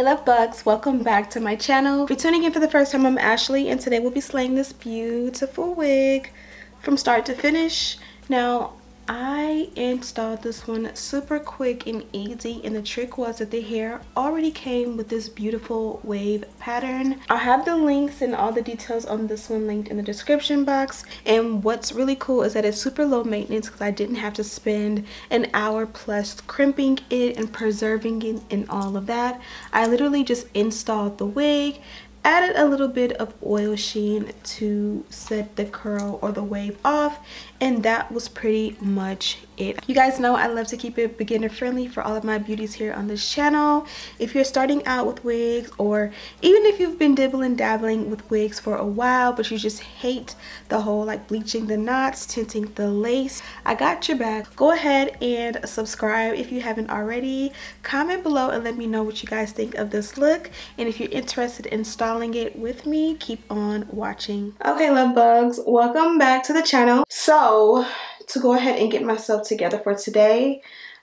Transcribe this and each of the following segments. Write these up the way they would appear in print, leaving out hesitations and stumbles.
love bugs, welcome back to my channel. If you're tuning in for the first time, I'm Ashley and today we'll be slaying this beautiful wig from start to finish. Now I installed this one super quick and easy, and the trick was that the hair already came with this beautiful wave pattern. I have the links and all the details on this one linked in the description box, and what's really cool is that it's super low maintenance because I didn't have to spend an hour plus crimping it and preserving it and all of that. I literally just installed the wig, added a little bit of oil sheen to set the curl or the wave off, and that was pretty much it. You guys know I love to keep it beginner friendly for all of my beauties here on this channel. If you're starting out with wigs, or even if you've been dibbling dabbling with wigs for a while but you just hate the whole like bleaching the knots, tinting the lace, I got your back. Go ahead and subscribe if you haven't already. Comment below and let me know what you guys think of this look, and if you're interested in installing it with me, keep on watching. Okay, love bugs, welcome back to the channel. So to go ahead and get myself together for today,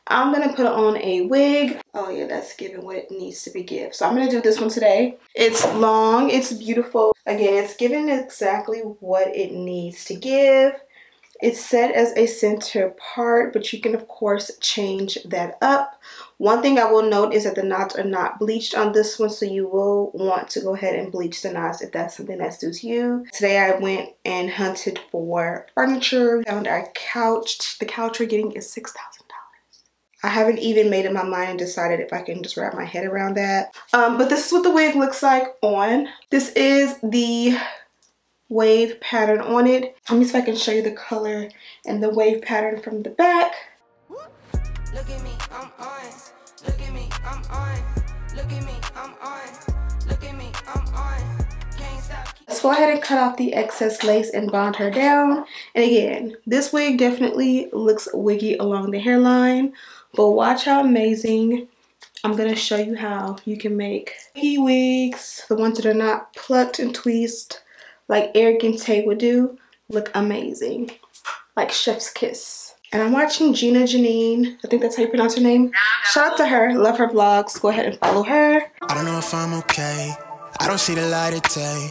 I'm gonna put on a wig. Oh yeah, that's giving what it needs to be give. So I'm gonna do this one today. It's long, it's beautiful. Again, it's giving exactly what it needs to give. It's set as a center part, but you can of course change that up. One thing I will note is that the knots are not bleached on this one, so you will want to go ahead and bleach the knots if that's something that suits you. Today I went and hunted for furniture. We found our couch. The couch we're getting is $6,000. I haven't even made up my mind and decided if I can just wrap my head around that. But this is what the wig looks like on. This is the wave pattern on it. Let me see if I can show you the color and the wave pattern from the back. Look at me, I'm on. Look at me, I'm on. Look at me, I'm on. Look at me, I'm on. Can't stop. Let's go ahead and cut off the excess lace and bond her down. And again, this wig definitely looks wiggy along the hairline, but watch how amazing. I'm gonna show you how you can make wiggy wigs, the ones that are not plucked and tweezed like Eric and Tay would do, look amazing, like chef's kiss. And I'm watching Gina Janine, I think that's how you pronounce her name. Shout out to her, love her vlogs, go ahead and follow her. I don't know if I'm okay, I don't see the light of day.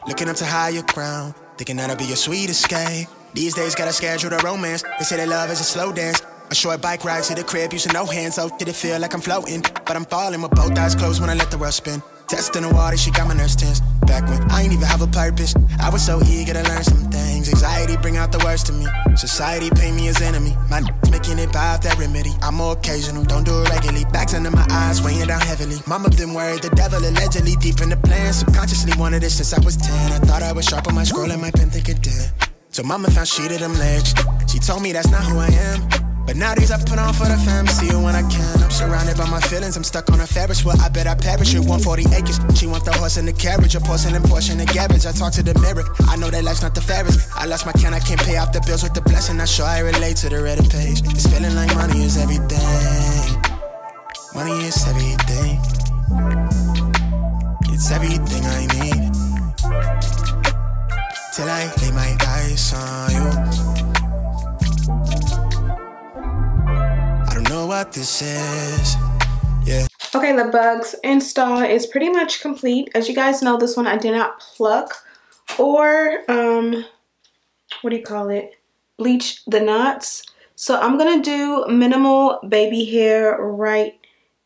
Looking up to higher ground, thinking that'll be your sweet escape. These days gotta schedule the romance, they say that love is a slow dance. A short bike ride to the crib, using no hands, oh did it feel like I'm floating. But I'm falling with both eyes closed when I let the world spin. Testing the water, she got my nerves tense. Back when I ain't even have a purpose, I was so eager to learn some things. Anxiety bring out the worst in me. Society paint me as enemy. My making it by that remedy. I'm more occasional, don't do it regularly. Bags under my eyes, weighing down heavily. Mama been worried, the devil allegedly deep in the plan. Subconsciously wanted this since I was 10. I thought I was sharp on my scroll and my pen thinking dead. So mama found she to them legs. She told me that's not who I am. But nowadays I put on for the fam, see you when I can. I'm surrounded by my feelings, I'm stuck on a Ferris wheel. I bet I perish at 140 acres. She want the horse and the carriage, a porcelain portion of garbage. I talk to the mirror, I know that life's not the fairest. I lost my can, I can't pay off the bills with the blessing. I'm sure I relate to the Reddit page. It's feeling like money is everything. Money is everything. It's everything I need. Till I lay my eyes on you. Know what this is, yeah. Okay, the bugs install is pretty much complete. As you guys know, this one I did not pluck or what do you call it, bleach the knots. So I'm gonna do minimal baby hair right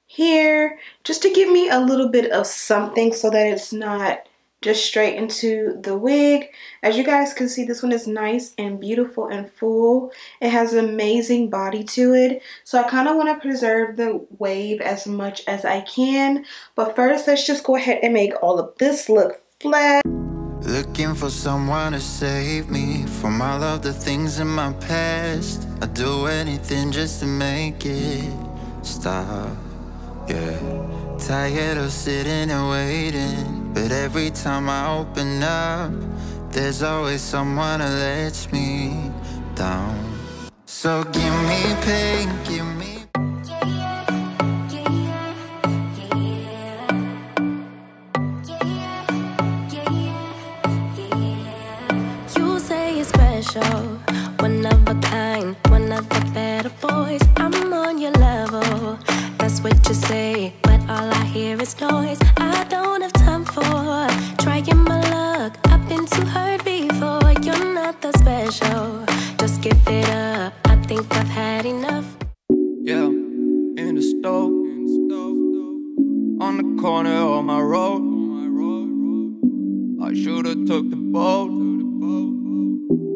here just to give me a little bit of something so that it's not just straight into the wig. As you guys can see, this one is nice and beautiful and full. It has an amazing body to it, so I kind of want to preserve the wave as much as I can. But first, let's just go ahead and make all of this look flat. Looking for someone to save me from all of the things in my past. I'd do anything just to make it stop, yeah. Tired of sitting and waiting, but every time I open up, there's always someone that lets me down. So give me pain, give me. You say you're special, one of a kind, one of the better boys. I'm on your level, that's what you say, but all I hear is noise. not that special. Just give it up, I think I've had enough. Yeah, in the stove, on the corner of my road. I should've took the boat.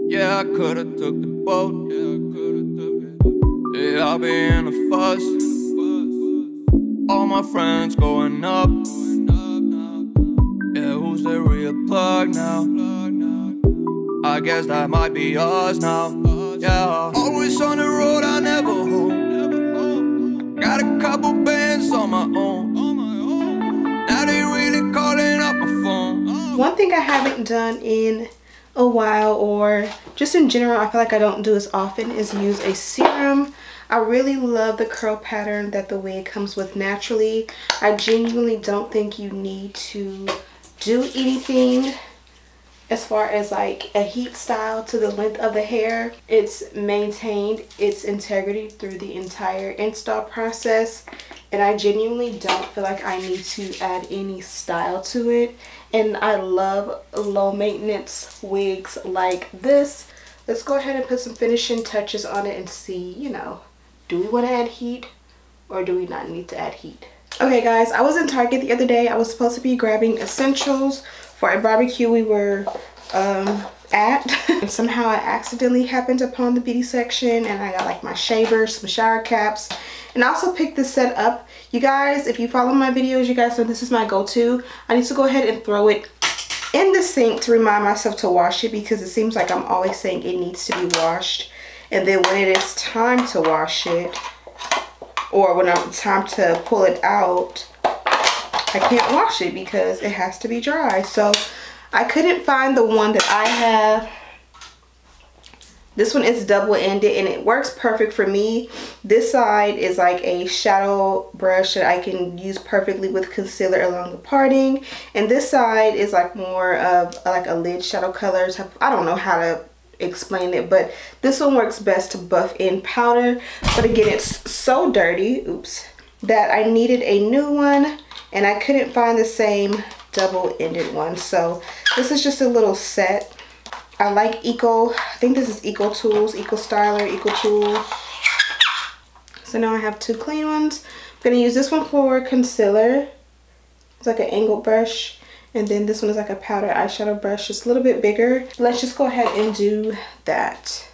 Yeah, I could've took the boat. Yeah, I'll be in a fuss. All my friends going up. Yeah, who's the real plug now? I guess that might be us now. Yeah, always on the road, I never home. Got a couple bands on my own. Now they really calling up my phone. One thing I haven't done in a while, or just in general, I feel like I don't do as often, is use a serum. I really love the curl pattern that the wig comes with naturally. I genuinely don't think you need to do anything as far as like a heat style to the length of the hair. It's maintained its integrity through the entire install process, and I genuinely don't feel like I need to add any style to it. And I love low maintenance wigs like this. Let's go ahead and put some finishing touches on it and see, you know, do we want to add heat or do we not need to add heat? Okay guys, I was in Target the other day. I was supposed to be grabbing essentials for a barbecue we were at. And somehow I accidentally happened upon the beauty section, and I got like my shavers, some shower caps, and I also picked this set up. You guys, if you follow my videos, you guys know this is my go-to. I need to go ahead and throw it in the sink to remind myself to wash it, because it seems like I'm always saying it needs to be washed, and then when it is time to wash it, or when it's time to pull it out, I can't wash it because it has to be dry. So I couldn't find the one that I have. This one is double-ended and it works perfect for me. This side is like a shadow brush that I can use perfectly with concealer along the parting, and this side is like more of like a lid shadow color. I don't know how to explain it, but this one works best to buff in powder. But again, it's so dirty, oops, that I needed a new one, and I couldn't find the same double-ended one. So this is just a little set. I like I think this is Eco Tools, Eco Styler, Eco Tools. So now I have two clean ones. I'm gonna use this one for concealer. It's like an angled brush. And then this one is like a powder eyeshadow brush. It's a little bit bigger. Let's just go ahead and do that.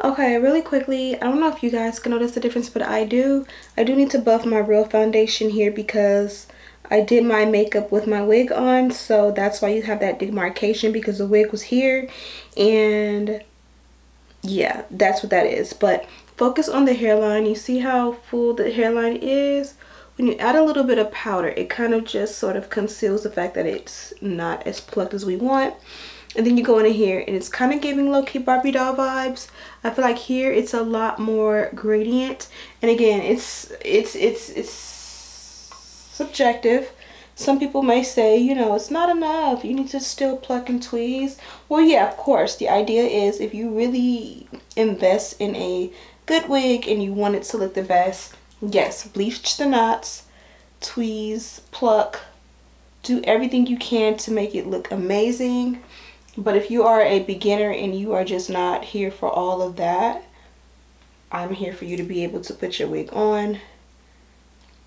Okay, really quickly, I don't know if you guys can notice the difference, but I do need to buff my real foundation here because I did my makeup with my wig on, so that's why you have that demarcation, because the wig was here, and yeah, that's what that is. But focus on the hairline. You see how full the hairline is? When you add a little bit of powder, it kind of just sort of conceals the fact that it's not as plucked as we want. And then you go in here and it's kind of giving low-key Barbie doll vibes. I feel like here it's a lot more gradient. And again, it's subjective. Some people may say, you know, it's not enough, you need to still pluck and tweeze. Well, yeah, of course. The idea is if you really invest in a good wig and you want it to look the best, yes, bleach the knots, tweeze, pluck, do everything you can to make it look amazing. But if you are a beginner and you are just not here for all of that, I'm here for you to be able to put your wig on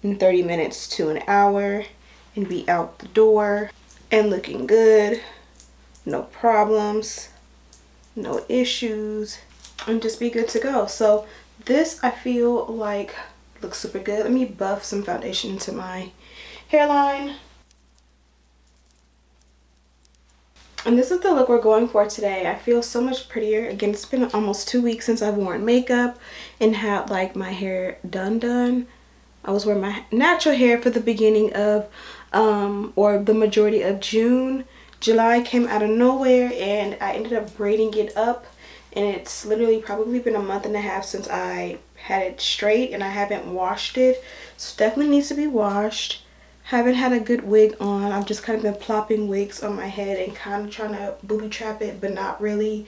in 30 minutes to an hour and be out the door and looking good, no problems, no issues, and just be good to go. So this, I feel like, looks super good. Let me buff some foundation into my hairline. And this is the look we're going for today. I feel so much prettier. Again, it's been almost 2 weeks since I've worn makeup and had like my hair done. I was wearing my natural hair for the beginning of or the majority of June. July came out of nowhere and I ended up braiding it up, and it's literally probably been a month and a half since I had it straight, and I haven't washed it, so definitely needs to be washed. Haven't had a good wig on. I've just kind of been plopping wigs on my head and kind of trying to booby trap it, but not really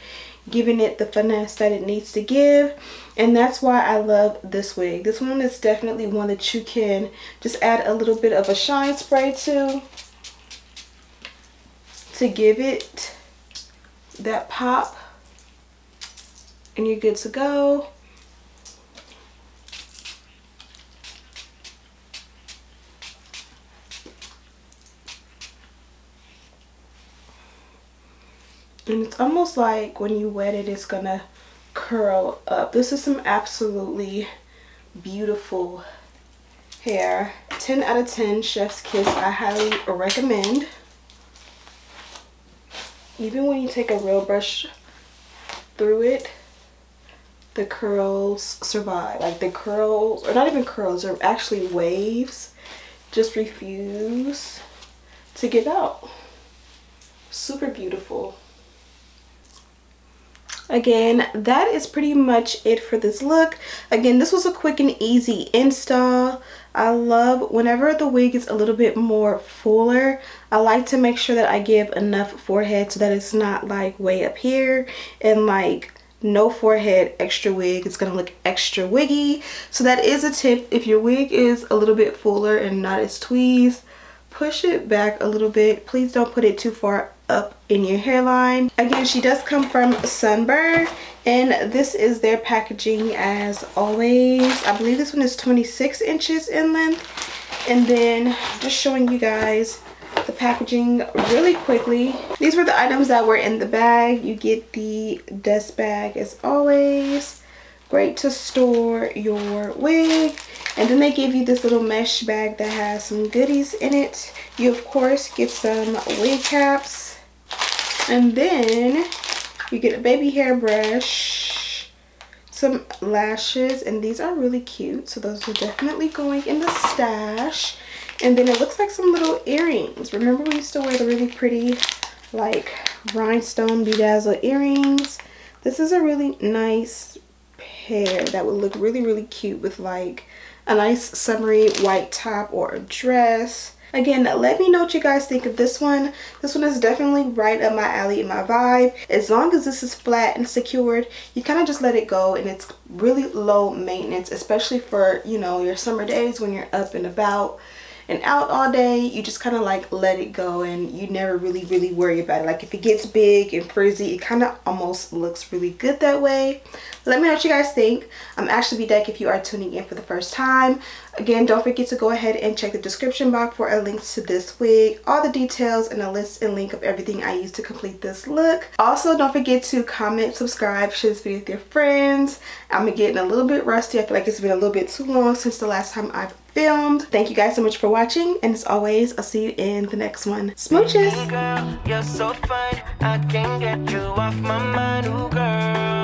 giving it the finesse that it needs to give. And that's why I love this wig. This one is definitely one that you can just add a little bit of a shine spray to give it that pop, and you're good to go. And it's almost like when you wet it, it's gonna curl up. This is some absolutely beautiful hair. 10 out of 10, chef's kiss. I highly recommend. Even when you take a real brush through it, the curls survive. Like the curls, or not even curls, they're actually waves, just refuse to give out. Super beautiful. Again, that is pretty much it for this look. Again, this was a quick and easy install. I love whenever the wig is a little bit more fuller, I like to make sure that I give enough forehead so that it's not like way up here and like no forehead, extra wig. It's gonna look extra wiggy. So that is a tip. If your wig is a little bit fuller and not as tweezed, push it back a little bit. Please don't put it too far up in your hairline. Again, she does come from Sunber, and this is their packaging as always. I believe this one is 26 inches in length. And then just showing you guys the packaging really quickly. These were the items that were in the bag. You get the dust bag as always. Great to store your wig. And then they give you this little mesh bag that has some goodies in it. You of course get some wig caps. And then you get a baby hair brush, some lashes, and these are really cute. So those are definitely going in the stash. And then it looks like some little earrings. Remember we used to wear the really pretty like rhinestone bedazzled earrings? This is a really nice pair that would look really, really cute with like a nice summery white top or a dress. Again, let me know what you guys think of this one. This one is definitely right up my alley and my vibe. As long as this is flat and secured, you kind of just let it go, and it's really low maintenance, especially for, you know, your summer days when you're up and about and out all day. You just kind of like let it go, and you never really worry about it. Like if it gets big and frizzy, it kind of almost looks really good that way. Let me know what you guys think. I'm Ashley Bedeck if you are tuning in for the first time. Again, don't forget to go ahead and check the description box for a link to this wig, all the details, and a list and link of everything I used to complete this look. Also, don't forget to comment, subscribe, share this video with your friends. I'm getting a little bit rusty. I feel like it's been a little bit too long since the last time I've filmed. Thank you guys so much for watching, and as always, I'll see you in the next one. Smooches! Girl, you're so fine. I can't get you off my mind, ooh girl.